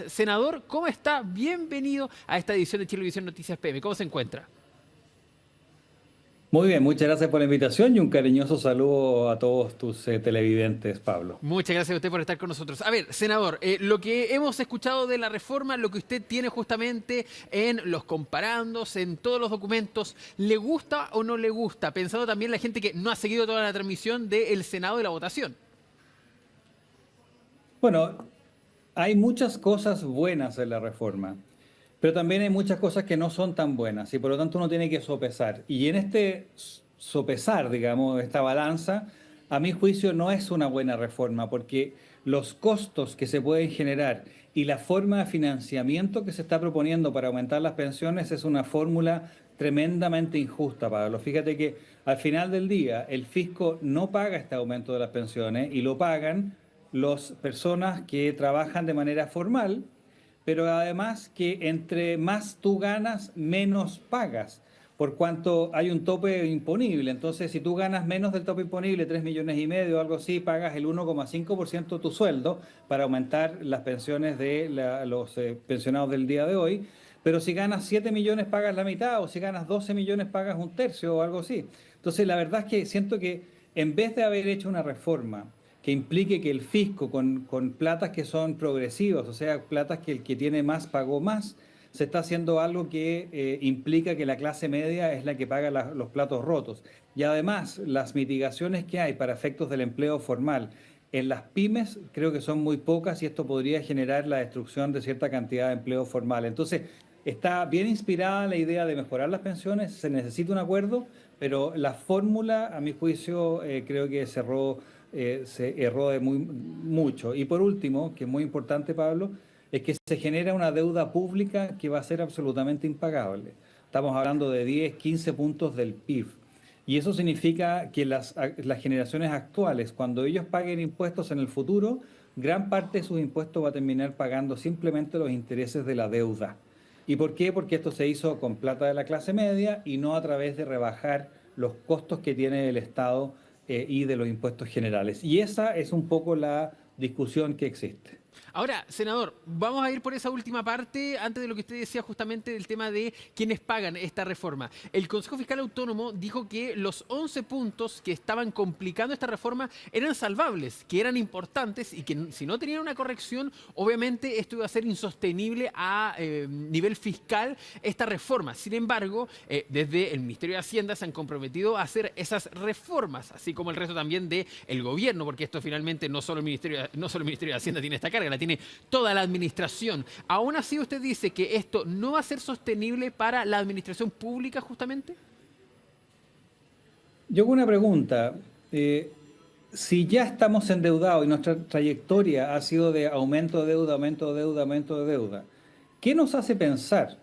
Senador, ¿cómo está? Bienvenido a esta edición de Chilevisión Noticias PM. ¿Cómo se encuentra? Muy bien, muchas gracias por la invitación y un cariñoso saludo a todos tus televidentes, Pablo. Muchas gracias a usted por estar con nosotros. A ver, senador, lo que hemos escuchado de la reforma, lo que usted tiene justamente en los comparandos, en todos los documentos, ¿le gusta o no le gusta? Pensando también la gente que no ha seguido toda la transmisión del Senado y la votación. Bueno, hay muchas cosas buenas en la reforma, pero también hay muchas cosas que no son tan buenas y por lo tanto uno tiene que sopesar. Y en este sopesar, digamos, esta balanza, a mi juicio no es una buena reforma porque los costos que se pueden generar y la forma de financiamiento que se está proponiendo para aumentar las pensiones es una fórmula tremendamente injusta, Pablo. Fíjate que al final del día el fisco no paga este aumento de las pensiones y lo pagan las personas que trabajan de manera formal, pero además que entre más tú ganas, menos pagas, por cuanto hay un tope imponible. Entonces, si tú ganas menos del tope imponible, 3,5 millones o algo así, pagas el 1,5% de tu sueldo para aumentar las pensiones de los pensionados del día de hoy. Pero si ganas 7 millones, pagas la mitad, o si ganas 12 millones, pagas un tercio o algo así. Entonces, la verdad es que siento que en vez de haber hecho una reforma que implique que el fisco con platas que son progresivas, o sea, platas que el que tiene más pagó más, se está haciendo algo que implica que la clase media es la que paga los platos rotos. Y además, las mitigaciones que hay para efectos del empleo formal en las pymes creo que son muy pocas y esto podría generar la destrucción de cierta cantidad de empleo formal. Entonces, está bien inspirada la idea de mejorar las pensiones, se necesita un acuerdo, pero la fórmula, a mi juicio, creo que se erró de mucho. Y por último, que es muy importante, Pablo, es que se genera una deuda pública que va a ser absolutamente impagable. Estamos hablando de 10, 15 puntos del PIB. Y eso significa que las generaciones actuales, cuando ellos paguen impuestos en el futuro, gran parte de sus impuestos va a terminar pagando simplemente los intereses de la deuda. ¿Y por qué? Porque esto se hizo con plata de la clase media y no a través de rebajar los costos que tiene el Estado y de los impuestos generales. Y esa es un poco la discusión que existe. Ahora, senador, vamos a ir por esa última parte antes de lo que usted decía justamente del tema de quienes pagan esta reforma. El Consejo Fiscal Autónomo dijo que los 11 puntos que estaban complicando esta reforma eran salvables, que eran importantes y que si no tenían una corrección, obviamente esto iba a ser insostenible a nivel fiscal esta reforma. Sin embargo, desde el Ministerio de Hacienda se han comprometido a hacer esas reformas, así como el resto también del gobierno, porque esto finalmente no solo el Ministerio de Hacienda tiene esta carga, la tiene toda la administración. Aún así, usted dice que esto no va a ser sostenible para la administración pública, justamente. Yo hago una pregunta. Si ya estamos endeudados y nuestra trayectoria ha sido de aumento de deuda, aumento de deuda, aumento de deuda, ¿qué nos hace pensar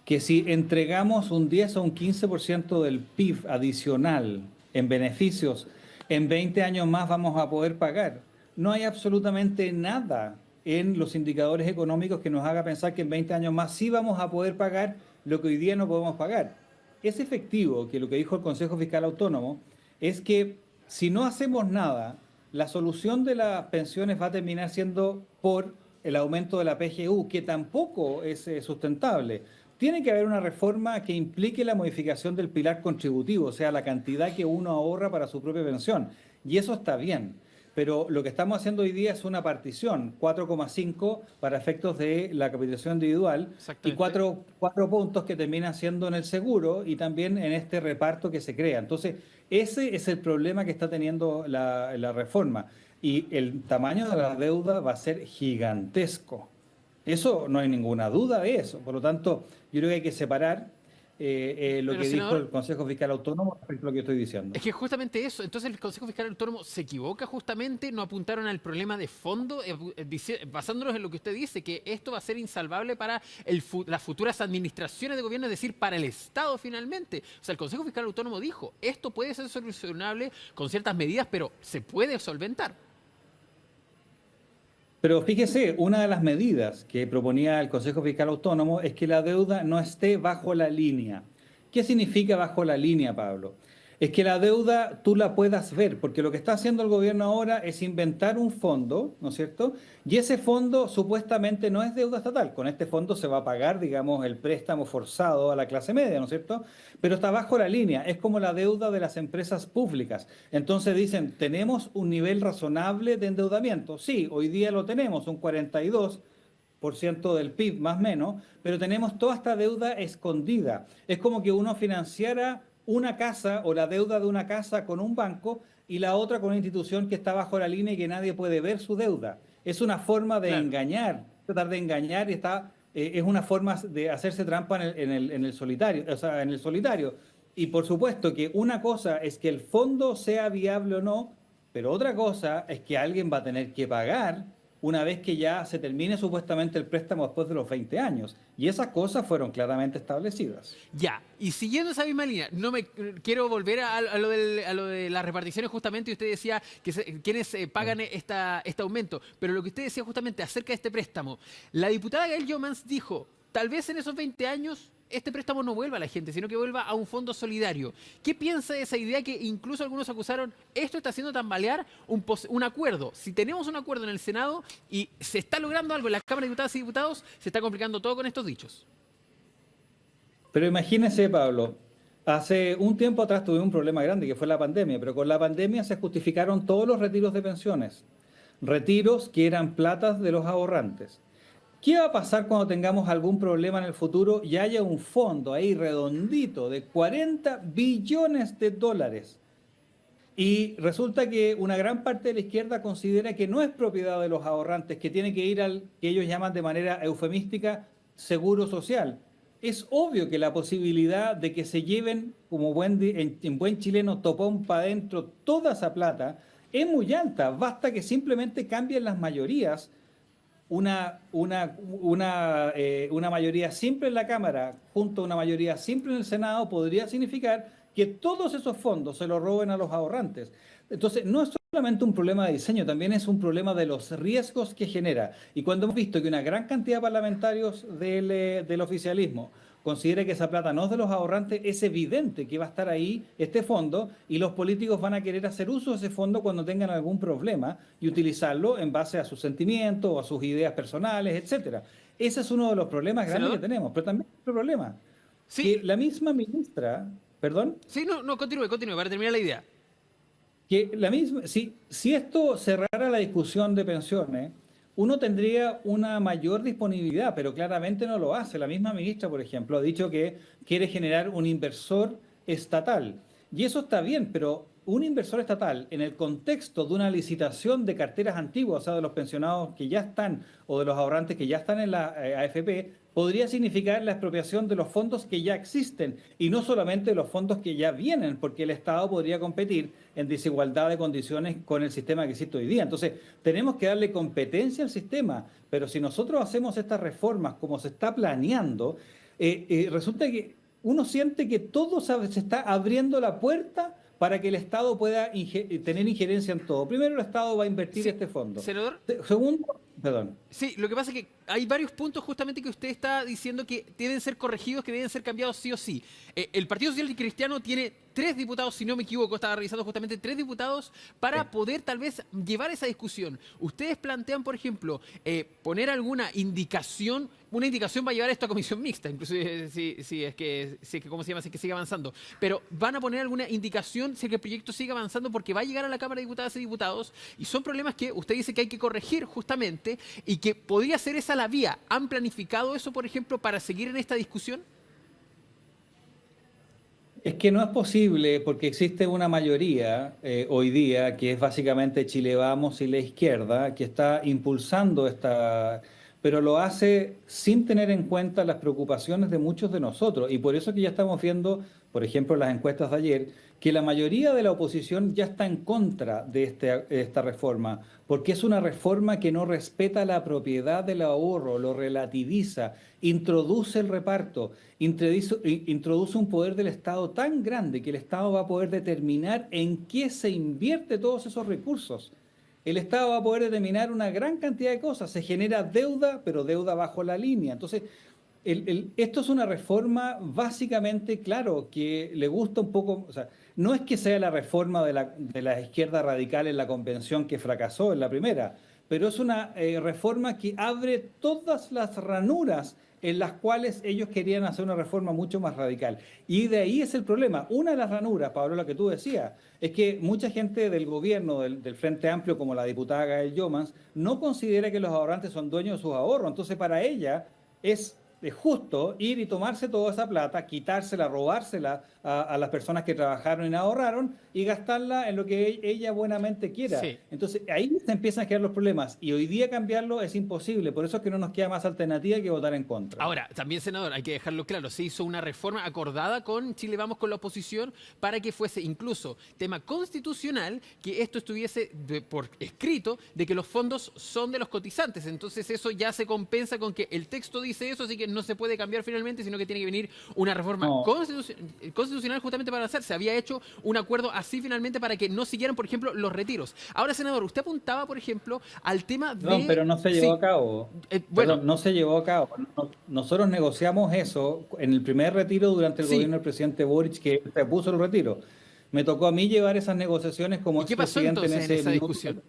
que si entregamos un 10 o un 15% del PIB adicional en beneficios, en 20 años más vamos a poder pagar? No hay absolutamente nada en los indicadores económicos que nos haga pensar que en 20 años más sí vamos a poder pagar lo que hoy día no podemos pagar. Es efectivo que lo que dijo el Consejo Fiscal Autónomo es que si no hacemos nada, la solución de las pensiones va a terminar siendo por el aumento de la PGU, que tampoco es sustentable. Tiene que haber una reforma que implique la modificación del pilar contributivo, o sea, la cantidad que uno ahorra para su propia pensión. Y eso está bien. Pero lo que estamos haciendo hoy día es una partición, 4,5 para efectos de la capitalización individual y Exactamente. cuatro puntos que terminan siendo en el seguro y también en este reparto que se crea. Entonces, ese es el problema que está teniendo la reforma. Y el tamaño de la deuda va a ser gigantesco. Eso no hay ninguna duda de eso. Por lo tanto, yo creo que hay que separar lo Pero, que dijo senador, el Consejo Fiscal Autónomo respecto a lo que estoy es diciendo. que justamente eso, entonces el Consejo Fiscal Autónomo se equivoca justamente, no apuntaron al problema de fondo, basándonos en lo que usted dice, que esto va a ser insalvable para las futuras administraciones de gobierno, es decir, para el Estado finalmente. O sea, el Consejo Fiscal Autónomo dijo, esto puede ser solucionable con ciertas medidas, pero se puede solventar. Pero fíjese, una de las medidas que proponía el Consejo Fiscal Autónomo es que la deuda no esté bajo la línea. ¿Qué significa bajo la línea, Pablo? es que la deuda tú la puedas ver, porque lo que está haciendo el gobierno ahora es inventar un fondo, ¿no es cierto? Y ese fondo supuestamente no es deuda estatal. Con este fondo se va a pagar, digamos, el préstamo forzado a la clase media, ¿no es cierto? Pero está bajo la línea, es como la deuda de las empresas públicas. Entonces dicen, ¿tenemos un nivel razonable de endeudamiento? Sí, hoy día lo tenemos, un 42% del PIB más o menos, pero tenemos toda esta deuda escondida. Es como que uno financiara una casa o la deuda de una casa con un banco y la otra con una institución que está bajo la línea y que nadie puede ver su deuda. Es una forma de Claro. engañar, tratar de engañar y es una forma de hacerse trampa en el solitario, o sea, en el solitario. Y por supuesto que una cosa es que el fondo sea viable o no, pero otra cosa es que alguien va a tener que pagar una vez que ya se termine supuestamente el préstamo después de los 20 años. Y esas cosas fueron claramente establecidas. Ya, y siguiendo esa misma línea, no me quiero volver a lo de las reparticiones justamente, y usted decía que quienes pagan este aumento, pero lo que usted decía justamente acerca de este préstamo, la diputada Gail Jomans dijo, tal vez en esos 20 años este préstamo no vuelva a la gente, sino que vuelva a un fondo solidario. ¿Qué piensa de esa idea que incluso algunos acusaron, esto está haciendo tambalear un acuerdo? Si tenemos un acuerdo en el Senado y se está logrando algo en la Cámara de Diputadas y Diputados, se está complicando todo con estos dichos. Pero imagínese, Pablo, hace un tiempo atrás tuvimos un problema grande que fue la pandemia, pero con la pandemia se justificaron todos los retiros de pensiones, retiros que eran platas de los ahorrantes. ¿Qué va a pasar cuando tengamos algún problema en el futuro y haya un fondo ahí redondito de 40 billones de dólares? Y resulta que una gran parte de la izquierda considera que no es propiedad de los ahorrantes, que tiene que ir al que ellos llaman de manera eufemística seguro social. Es obvio que la posibilidad de que se lleven, como en buen chileno, topón para adentro toda esa plata es muy alta. Basta que simplemente cambien las mayorías una mayoría simple en la Cámara junto a una mayoría simple en el Senado podría significar que todos esos fondos se los roben a los ahorrantes. Entonces, no es solamente un problema de diseño, también es un problema de los riesgos que genera. Y cuando hemos visto que una gran cantidad de parlamentarios del oficialismo considera que esa plata no es de los ahorrantes, es evidente que va a estar ahí este fondo y los políticos van a querer hacer uso de ese fondo cuando tengan algún problema y utilizarlo en base a sus sentimientos o a sus ideas personales, etcétera. Ese es uno de los problemas grandes que Senador, tenemos, pero también otro problema, sí, que la misma ministra, perdón, sí, no, no, continúe, para terminar la idea. si esto cerrara la discusión de pensiones, uno tendría una mayor disponibilidad, pero claramente no lo hace. La misma ministra, por ejemplo, ha dicho que quiere generar un inversor estatal. Y eso está bien, pero un inversor estatal en el contexto de una licitación de carteras antiguas, o sea, de los pensionados que ya están o de los ahorrantes que ya están en la AFP, podría significar la expropiación de los fondos que ya existen y no solamente de los fondos que ya vienen, porque el Estado podría competir en desigualdad de condiciones con el sistema que existe hoy día. Entonces, tenemos que darle competencia al sistema, pero si nosotros hacemos estas reformas como se está planeando, resulta que uno siente que todo se está abriendo la puerta para que el Estado pueda tener injerencia en todo. Primero, el Estado va a invertir Sí, este fondo. senador, Segundo, perdón. sí, lo que pasa es que hay varios puntos justamente que usted está diciendo que deben ser corregidos, que deben ser cambiados sí o sí. El Partido Social y Cristiano tiene 3 diputados, si no me equivoco, estaba revisando justamente 3 diputados para poder tal vez llevar esa discusión. Ustedes plantean, por ejemplo, poner alguna indicación, una indicación va a llevar esto a comisión mixta, incluso si es que, ¿cómo se llama? Si es que sigue avanzando. Pero van a poner alguna indicación si es que el proyecto sigue avanzando porque va a llegar a la Cámara de Diputadas y Diputados y son problemas que usted dice que hay que corregir justamente y que podría ser esa la vía. ¿Han planificado eso, por ejemplo, para seguir en esta discusión? Es que no es posible porque existe una mayoría hoy día que es básicamente Chile Vamos y la izquierda que está impulsando pero lo hace sin tener en cuenta las preocupaciones de muchos de nosotros. Y por eso que ya estamos viendo, por ejemplo, en las encuestas de ayer, que la mayoría de la oposición ya está en contra de esta reforma, porque es una reforma que no respeta la propiedad del ahorro, lo relativiza, introduce el reparto, introduce un poder del Estado tan grande que el Estado va a poder determinar en qué se invierte todos esos recursos. El Estado va a poder determinar una gran cantidad de cosas. Se genera deuda, pero deuda bajo la línea. Entonces, Esto es una reforma básicamente, claro, que le gusta un poco, o sea, no es que sea la reforma de la izquierda radical en la convención que fracasó en la primera, pero es una reforma que abre todas las ranuras en las cuales ellos querían hacer una reforma mucho más radical. Y de ahí es el problema. Una de las ranuras, Pablo, lo que tú decías, es que mucha gente del gobierno, del Frente Amplio, como la diputada Gael Llomans, no considera que los ahorrantes son dueños de sus ahorros. Entonces, para ella es justo ir y tomarse toda esa plata, quitársela, robársela a las personas que trabajaron y ahorraron y gastarla en lo que ella buenamente quiera. Sí. Entonces ahí se empiezan a crear los problemas y hoy día cambiarlo es imposible. Por eso es que no nos queda más alternativa que votar en contra. Ahora, también, senador, hay que dejarlo claro, se hizo una reforma acordada con Chile Vamos, con la oposición, para que fuese incluso tema constitucional que esto estuviese por escrito de que los fondos son de los cotizantes. Entonces eso ya se compensa con que el texto dice eso, así que no se puede cambiar finalmente, sino que tiene que venir una reforma No, constitucional justamente para hacer. Se había hecho un acuerdo así finalmente para que no siguieran, por ejemplo, los retiros. Ahora, senador, usted apuntaba, por ejemplo, al tema perdón, de... pero no se llevó Sí, a cabo. bueno, Perdón, no se llevó a cabo. Nosotros negociamos eso en el primer retiro durante el sí. gobierno del presidente Boric, que se puso el retiro. Me tocó a mí llevar esas negociaciones como ¿Y qué pasó expresidente en entonces en ese esa minuto. discusión?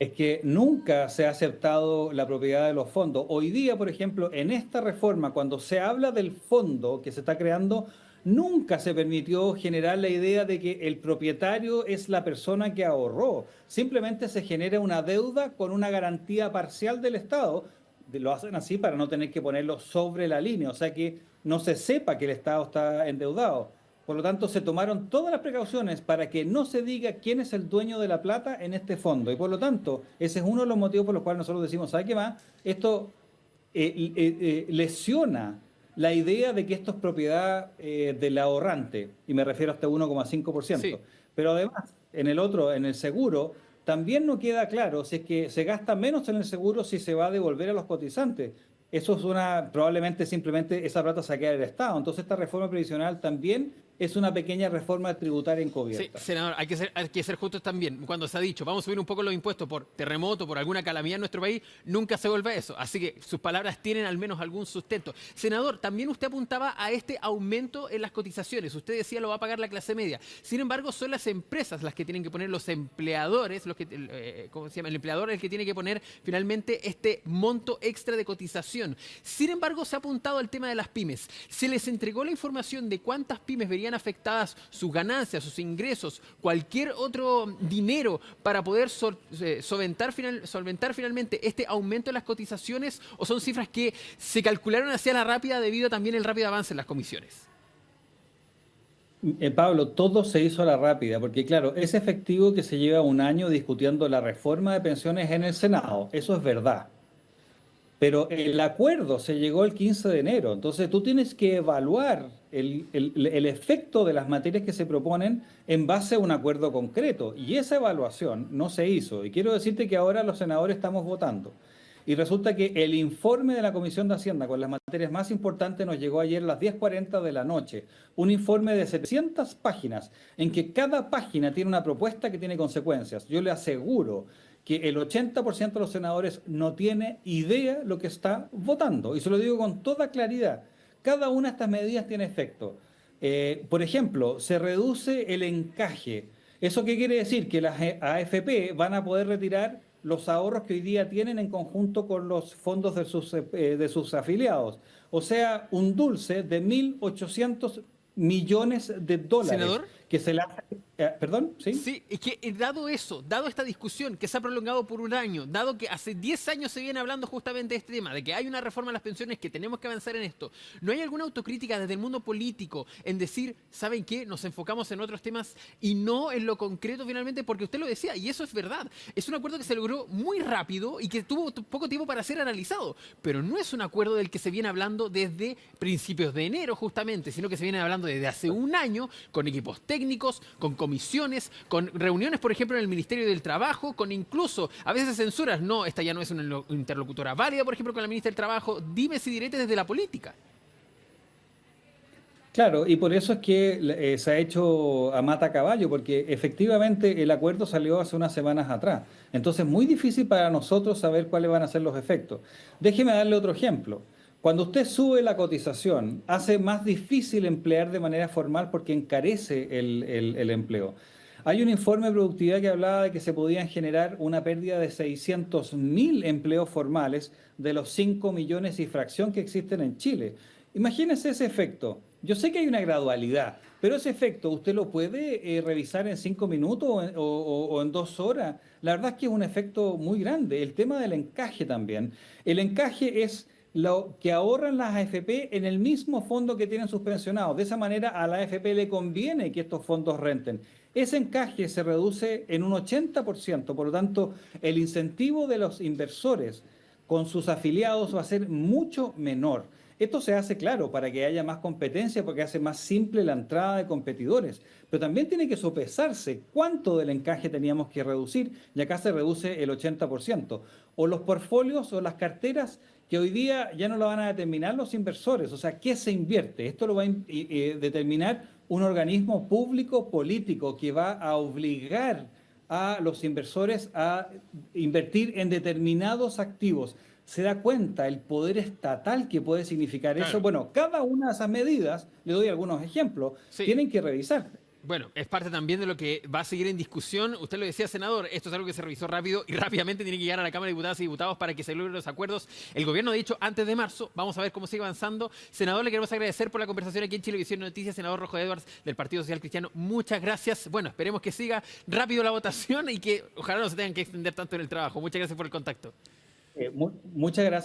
Es que nunca se ha aceptado la propiedad de los fondos. Hoy día, por ejemplo, en esta reforma, cuando se habla del fondo que se está creando, nunca se permitió generar la idea de que el propietario es la persona que ahorró. Simplemente se genera una deuda con una garantía parcial del Estado. Lo hacen así para no tener que ponerlo sobre la línea, o sea que no se sepa que el Estado está endeudado. Por lo tanto, se tomaron todas las precauciones para que no se diga quién es el dueño de la plata en este fondo. Y por lo tanto, ese es uno de los motivos por los cuales nosotros decimos, ¿sabe qué más? Esto lesiona la idea de que esto es propiedad del ahorrante, y me refiero a este 1,5%. Sí. Pero además, en el otro, en el seguro, también no queda claro si es que se gasta menos en el seguro si se va a devolver a los cotizantes. Eso es probablemente simplemente esa plata se queda del Estado. Entonces esta reforma previsional también es una pequeña reforma tributaria Sí, encubierta. senador, hay que ser justos también. Cuando se ha dicho, vamos a subir un poco los impuestos por terremoto, por alguna calamidad en nuestro país, nunca se vuelve a eso. Así que sus palabras tienen al menos algún sustento. Senador, también usted apuntaba a este aumento en las cotizaciones. Usted decía lo va a pagar la clase media. Sin embargo, son las empresas las que tienen que poner, los empleadores, ¿cómo se llama? El empleador es el que tiene que poner finalmente este monto extra de cotización. Sin embargo, se ha apuntado al tema de las pymes. Se les entregó la información de cuántas pymes verían afectadas sus ganancias, sus ingresos, cualquier otro dinero para poder solventar finalmente este aumento de las cotizaciones, o son cifras que se calcularon hacia la rápida debido también al rápido avance en las comisiones. Pablo, todo se hizo a la rápida, porque claro, es efectivo que se lleva un año discutiendo la reforma de pensiones en el Senado, eso es verdad. Pero el acuerdo se llegó el 15 de enero, entonces tú tienes que evaluar el efecto de las materias que se proponen en base a un acuerdo concreto. Y esa evaluación no se hizo. Y quiero decirte que ahora los senadores estamos votando. Y resulta que el informe de la Comisión de Hacienda con las materias más importantes nos llegó ayer a las 10:40 de la noche. Un informe de 700 páginas en que cada página tiene una propuesta que tiene consecuencias. Yo le aseguro que el 80% de los senadores no tiene idea lo que está votando. Y se lo digo con toda claridad. Cada una de estas medidas tiene efecto. Por ejemplo, se reduce el encaje. ¿Eso qué quiere decir? Que las AFP van a poder retirar los ahorros que hoy día tienen en conjunto con los fondos de sus afiliados. O sea, un dulce de 1.800 millones de dólares Senador. que se le hace... ¿Perdón? ¿Sí? Sí, es que dado eso, dado esta discusión que se ha prolongado por un año, dado que hace 10 años se viene hablando justamente de este tema, de que hay una reforma a las pensiones, que tenemos que avanzar en esto, ¿no hay alguna autocrítica desde el mundo político en decir, ¿saben qué? Nos enfocamos en otros temas y no en lo concreto finalmente? Porque usted lo decía, y eso es verdad, es un acuerdo que se logró muy rápido y que tuvo poco tiempo para ser analizado, pero no es un acuerdo del que se viene hablando desde principios de enero justamente, sino que se viene hablando desde hace un año, con equipos técnicos, con comisiones, con reuniones, por ejemplo, en el Ministerio del Trabajo, con incluso a veces censuras. No, esta ya no es una interlocutora válida, por ejemplo, con la ministra del Trabajo. Dimes y diretes desde la política. Claro, y por eso es que se ha hecho a mata caballo, porque efectivamente el acuerdo salió hace unas semanas atrás. Entonces es muy difícil para nosotros saber cuáles van a ser los efectos. Déjeme darle otro ejemplo. Cuando usted sube la cotización, hace más difícil emplear de manera formal porque encarece el empleo. Hay un informe de productividad que hablaba de que se podían generar una pérdida de 600.000 empleos formales de los 5 millones y fracción que existen en Chile. Imagínese ese efecto. Yo sé que hay una gradualidad, pero ese efecto usted lo puede revisar en 5 minutos o en 2 horas. La verdad es que es un efecto muy grande. El tema del encaje también. El encaje es lo que ahorran las AFP en el mismo fondo que tienen sus pensionados. De esa manera a la AFP le conviene que estos fondos renten. Ese encaje se reduce en un 80%, por lo tanto, el incentivo de los inversores con sus afiliados va a ser mucho menor. Esto se hace, claro, para que haya más competencia, porque hace más simple la entrada de competidores, pero también tiene que sopesarse cuánto del encaje teníamos que reducir, y acá se reduce el 80%. O los portfolios o las carteras que hoy día ya no lo van a determinar los inversores, o sea, ¿qué se invierte? Esto lo va a determinar un organismo público político que va a obligar a los inversores a invertir en determinados activos. ¿Se da cuenta el poder estatal que puede significar eso? Claro. Bueno, cada una de esas medidas, le doy algunos ejemplos, Sí. tienen que revisar. Bueno, es parte también de lo que va a seguir en discusión. Usted lo decía, senador, esto es algo que se revisó rápido y rápidamente tiene que llegar a la Cámara de Diputadas y Diputados para que se logren los acuerdos. El gobierno ha dicho antes de marzo, vamos a ver cómo sigue avanzando. Senador, le queremos agradecer por la conversación aquí en Chilevisión Noticias. Senador Rojo Edwards del Partido Social Cristiano, muchas gracias. Bueno, esperemos que siga rápido la votación y que ojalá no se tengan que extender tanto en el trabajo. Muchas gracias por el contacto. Muchas gracias.